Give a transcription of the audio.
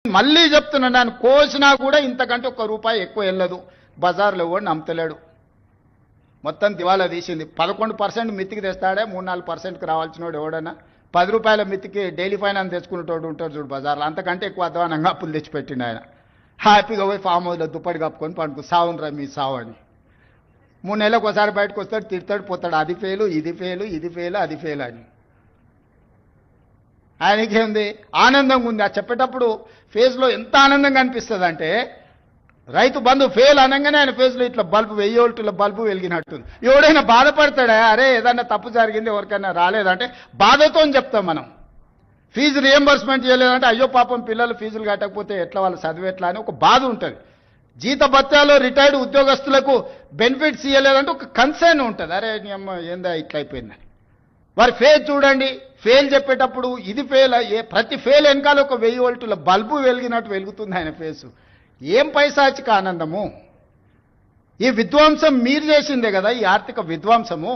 మళ్ళీ చెప్తున్నాను, నేను కోసినా కూడా ఇంతకంటే ₹1 ఎక్కువ వెళ్ళదు. బజార్లో ఎవడు నమ్మతలేడు. మొత్తం దివాలా తీసింది. 11% మిత్తికి తెస్తాడే, 3-4%కి రావాల్సిన వాడు ఎవడన్నా ₹10 మిత్తికి డైలీ ఫైనాన్స్ తెచ్చుకునేటోడు ఉంటాడు చూడు బజార్లో, అంతకంటే ఎక్కువ అధ్వానంగా అప్పులు తెచ్చిపెట్టిండు ఆయన. హ్యాపీగా పోయి ఫామ్ హౌస్లో దుప్పటి కప్పుకొని పండుకు సావునరా మీ సావు అని. 3 నెలలకు ఒకసారి బయటకు వస్తాడు, తిడతాడు, పోతాడు. అది ఫెయిలు, ఇది ఫెయిలు, ఇది ఫెయిలు, అది ఫెయిల్ అని. ఆయనకేముంది, ఆనందంగా ఉంది. ఆ చెప్పేటప్పుడు ఫేస్లో ఎంత ఆనందంగా అనిపిస్తుంది అంటే, రైతు బంధు ఫెయిల్ అనగానే ఆయన ఫేస్లో ఇట్లా బల్బు 1000 వోల్టుల బల్బు వెలిగినట్టుంది. ఎవడైనా బాధపడతాడా? అరే ఏదన్నా తప్పు జరిగింది, ఎవరికైనా రాలేదంటే బాధతో చెప్తాం మనం. ఫీజు రియంబర్స్మెంట్ చేయలేదంటే అయ్యో పాపం పిల్లలు ఫీజులు కట్టకపోతే ఎట్లా, వాళ్ళు చదివేట్లా అని ఒక బాధ ఉంటుంది. జీతభత్యాలు రిటైర్డ్ ఉద్యోగస్తులకు బెనిఫిట్స్ ఇవ్వలేదంటే ఒక కన్సర్న్ ఉంటుంది. అరే నీ అమ్మ ఏందా ఇట్లా అయిపోయిందని. వారి ఫెయిల్ చూడండి, ఫెయిల్ చెప్పేటప్పుడు ఇది ఫెయిల్, ప్రతి ఫెయిల్ వెనకాల ఒక 1000 వోల్టుల బల్బు వెలిగినట్టు వెలుగుతుంది ఆయన ఫేసు. ఏం పైశాచిక ఆనందము! ఈ విధ్వంసం మీరు చేసిందే కదా, ఈ ఆర్థిక విధ్వంసము.